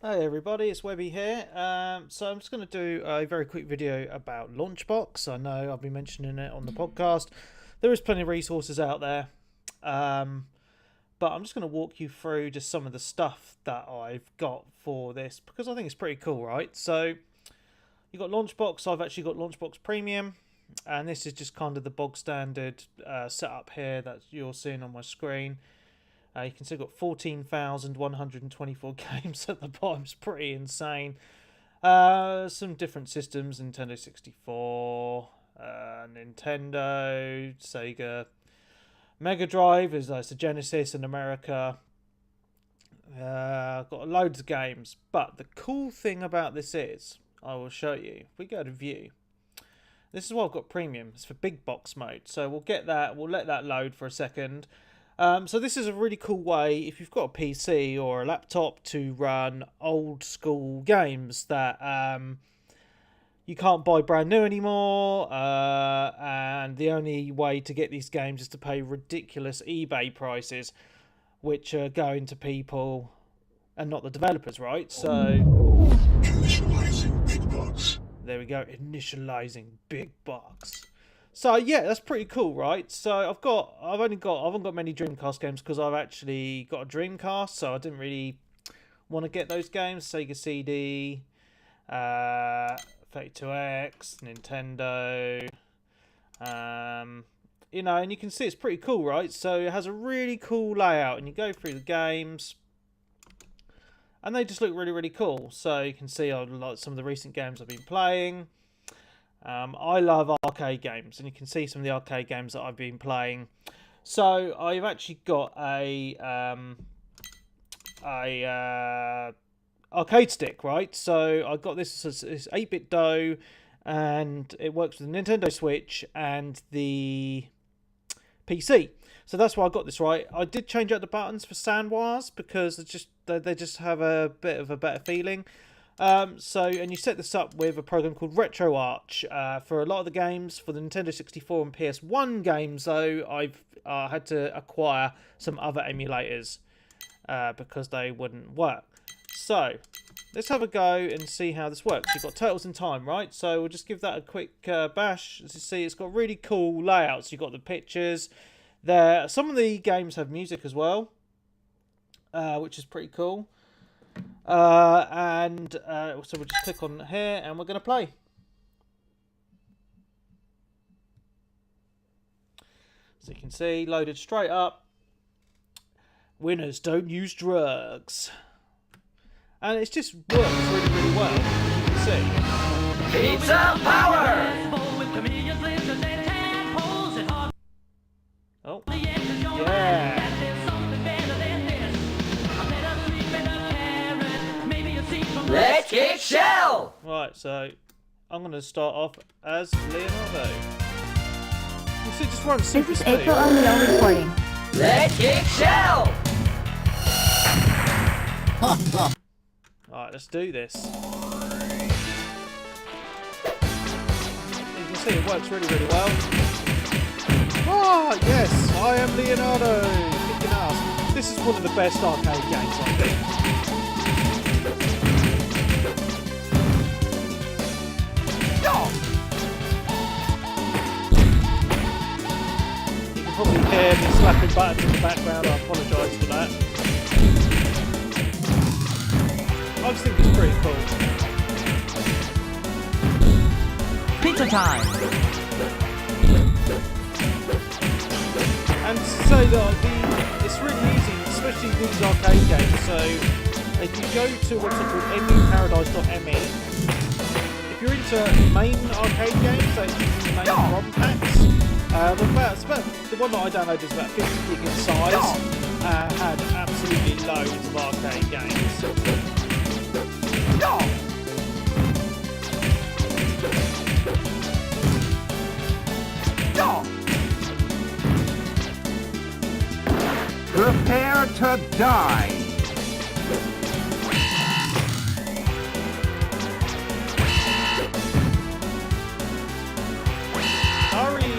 Hey everybody, it's Webby here. So I'm just going to do a very quick video about Launchbox. I know I've been mentioning it on the podcast. There is plenty of resources out there. But I'm just going to walk you through just some of the stuff that I've got for this because I think it's pretty cool, right? So you've got Launchbox. I've actually got Launchbox Premium. And this is just kind of the bog standard setup here that you're seeing on my screen. You can see I've got 14,124 games at the bottom. It's pretty insane. Some different systems: Nintendo 64, Nintendo, Sega, Mega Drive is the Genesis in America. I've got loads of games. But the cool thing about this is, I will show you. If we go to View, this is what I've got Premium. It's for big box mode. So we'll get that. We'll let that load for a second. So this is a really cool way, if you've got a PC or a laptop, to run old school games that you can't buy brand new anymore, and the only way to get these games is to pay ridiculous eBay prices, which are going to people and not the developers, right? So initializing big box. There we go, initializing big box. So yeah, that's pretty cool, right? So I haven't got many Dreamcast games because I've actually got a Dreamcast, so I didn't really want to get those games. Sega CD, 32X, Nintendo, and you can see it's pretty cool, right? So it has a really cool layout, and you go through the games, and they just look really, really cool. So you can see like some of the recent games I've been playing. I love arcade games, and you can see some of the arcade games that I've been playing. So I've actually got a arcade stick, right? So I got this as 8-bit dough, and it works with the Nintendo Switch and the PC. So that's why I got this, right? I did change out the buttons for Sandwires because they just have a bit of a better feeling. And you set this up with a program called RetroArch for a lot of the games. For the Nintendo 64 and PS1 games, though, I've had to acquire some other emulators because they wouldn't work. So let's have a go and see how this works. You've got Turtles in Time, right? So we'll just give that a quick bash. As you see, it's got really cool layouts. You've got the pictures there. Some of the games have music as well, which is pretty cool. So we'll just click on here and we're going to play. So you can see, loaded straight up. Winners don't use drugs. And it just works really, really well. You can see. Pizza power! Oh, yeah. Let's kick shell! Right, so I'm going to start off as Leonardo. You see, just run super This is speed. April O'Neil reporting. Let's kick shell! Alright, let's do this. You can see it works really, really well. Ah, yes, I am Leonardo. Kicking ass. This is one of the best arcade games, I think. You can probably hear me slapping buttons in the background. I apologise for that. I just think it's pretty cool. Pizza time! And so it's really easy, especially these arcade games. So if you go to what's it called, emuparadise.me, if you're into main arcade games, so it's main ROM packs, the one that I downloaded is about 50 gig in size, had absolutely loads of arcade games. Prepare to die! Hurry!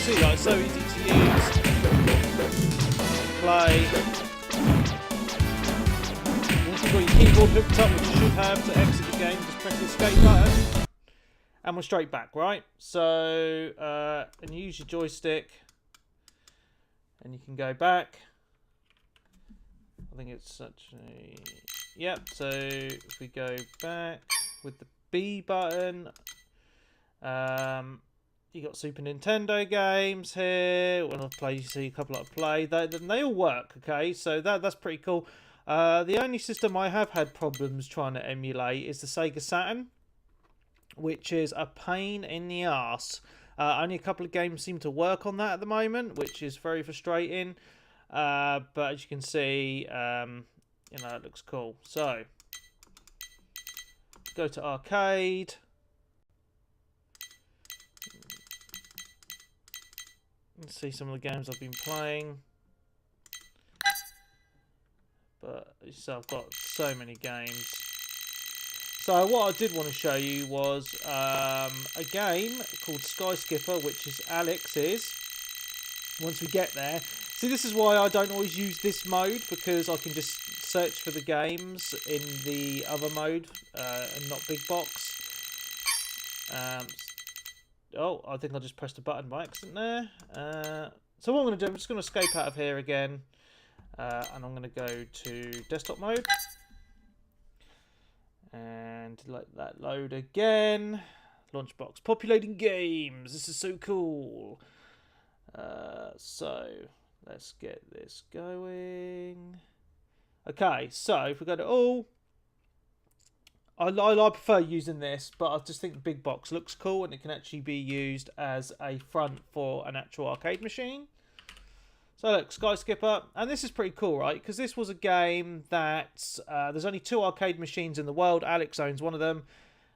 see, like, it's so easy to use. Play. Once you've got your keyboard hooked up, which you should have to exit the game, just press the escape button. And we're straight back, right? So, and you use your joystick. And you can go back. I think it's such a... Yep, so if we go back with the B button, you got Super Nintendo games here. When I play, you see a couple of play. They all work, okay? So that's pretty cool. The only system I have had problems trying to emulate is the Sega Saturn, which is a pain in the arse. Only a couple of games seem to work on that at the moment, which is very frustrating. But as you can see, you know, it looks cool. So, go to arcade. Let's see some of the games I've been playing. But so I've got so many games. So what I did want to show you was a game called Sky Skipper, which is Alex's. Once we get there. See, this is why I don't always use this mode, because I can just search for the games in the other mode and not big box. Oh, I think I just pressed a button by accident there. So what I'm going to do, I'm just going to escape out of here again. And I'm going to go to desktop mode. And let that load again. Launchbox populating games. This is so cool. So let's get this going. Okay, so if we go to all, I prefer using this, but I just think the big box looks cool and it can actually be used as a front for an actual arcade machine. So look, Sky Skipper, and this is pretty cool, right? Because this was a game that there's only 2 arcade machines in the world. Alex owns one of them,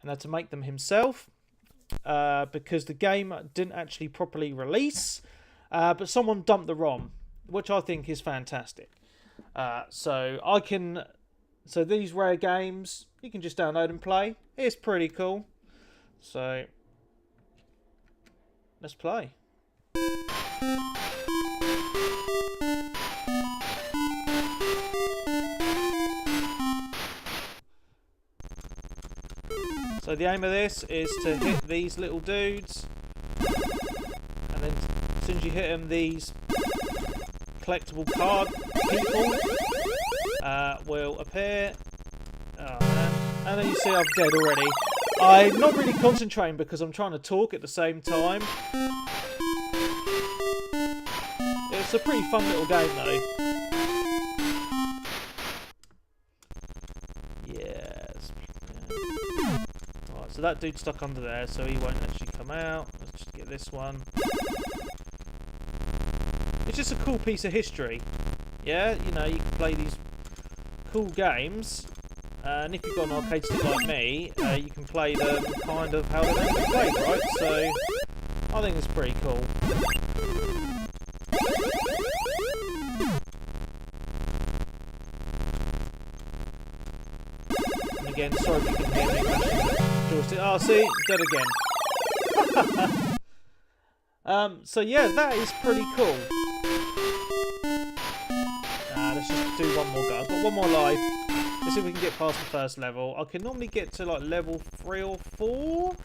and had to make them himself because the game didn't actually properly release. But someone dumped the ROM, which I think is fantastic. So these rare games, you can just download and play. It's pretty cool. So let's play. So the aim of this is to hit these little dudes, and then as soon as you hit them, these collectible card people will appear. Oh man! And then you see I'm dead already. I'm not really concentrating because I'm trying to talk at the same time. It's a pretty fun little game though. So that dude's stuck under there, so he won't actually come out. Let's just get this one. It's just a cool piece of history. Yeah, you know, you can play these cool games, and if you've got an arcade stick like me, you can play them kind of how they're meant to be played, right? So, I think it's pretty cool. And again, sorry if you can hear me mashing the joystick. Oh, see? Dead again. So yeah, that is pretty cool. Let's just do one more go. I've got one more life. Let's see if we can get past the first level. I can normally get to like level 3 or 4.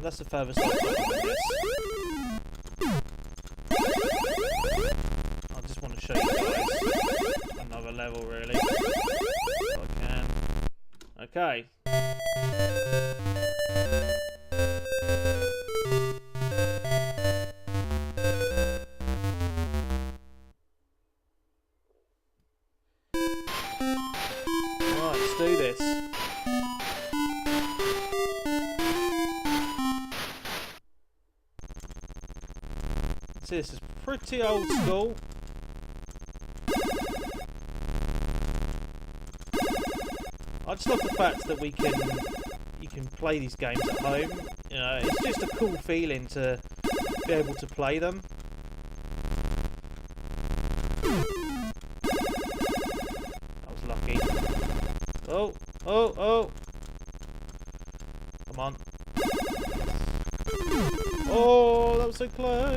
That's the furthest I've got on this. I just want to show you guys another level, really. If I can. Okay. Right, let's do this. See, this is pretty old school. I just love the fact that you can play these games at home. You know, it's just a cool feeling to be able to play them. That was lucky. Oh, oh, oh! Come on! Oh, that was so close.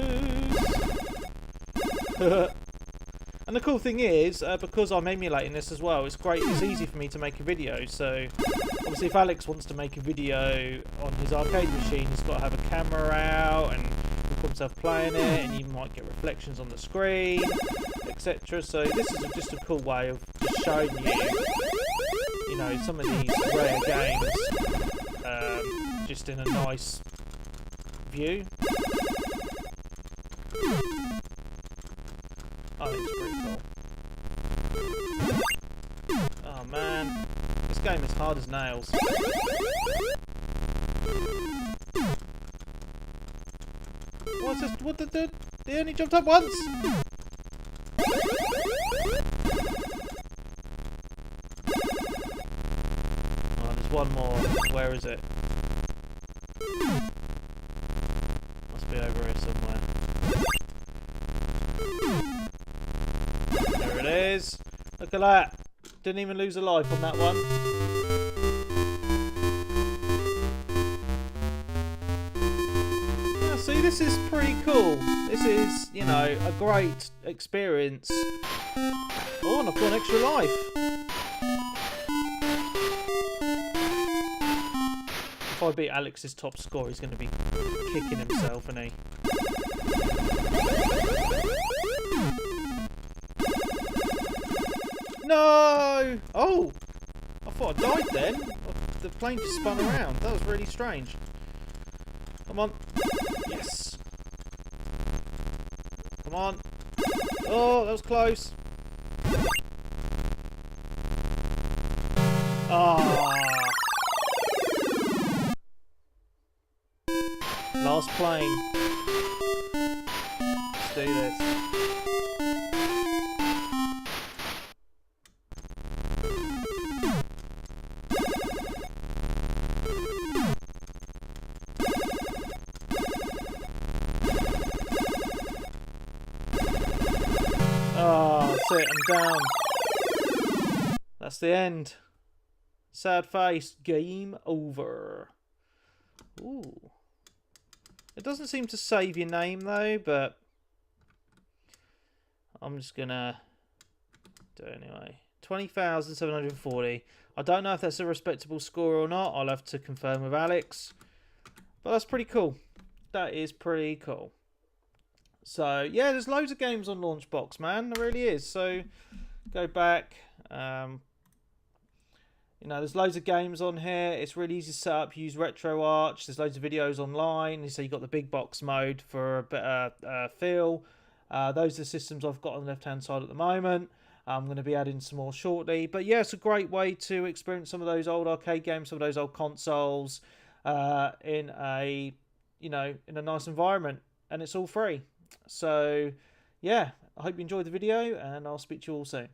And the cool thing is, because I'm emulating this as well, it's great. It's easy for me to make a video. So obviously, if Alex wants to make a video on his arcade machine, he's got to have a camera out and record himself playing it, and you might get reflections on the screen, etc. So this is just a cool way of just showing you know, some of these rare games just in a nice view. I think it's pretty cool. Oh man, this game is hard as nails. What's this? What did they only jumped up once? Oh, there's one more. Where is it? Must be over here somewhere. There it is. Look at that. Didn't even lose a life on that one. Yeah, see, this is pretty cool. This is, you know, a great experience. Oh, and I've got an extra life. If I beat Alex's top score, he's going to be kicking himself, isn't he? No! Oh! I thought I died then. The plane just spun around. That was really strange. Come on. Yes. Come on. Oh, that was close. Ah. Last plane. Let's do this. Oh, that's it, I'm down. That's the end. Sad face. Game over. Ooh. It doesn't seem to save your name though, but I'm just gonna do it anyway. 20,740. I don't know if that's a respectable score or not. I'll have to confirm with Alex. But that's pretty cool. That is pretty cool. So, yeah, there's loads of games on Launchbox, man. There really is. So, go back. You know, there's loads of games on here. It's really easy to set up. Use RetroArch. There's loads of videos online. So, you've got the big box mode for a better feel. Those are the systems I've got on the left-hand side at the moment. I'm going to be adding some more shortly. But, yeah, it's a great way to experience some of those old arcade games, some of those old consoles in a, you know, in a nice environment. And it's all free. So, yeah, I hope you enjoyed the video, and I'll speak to you all soon.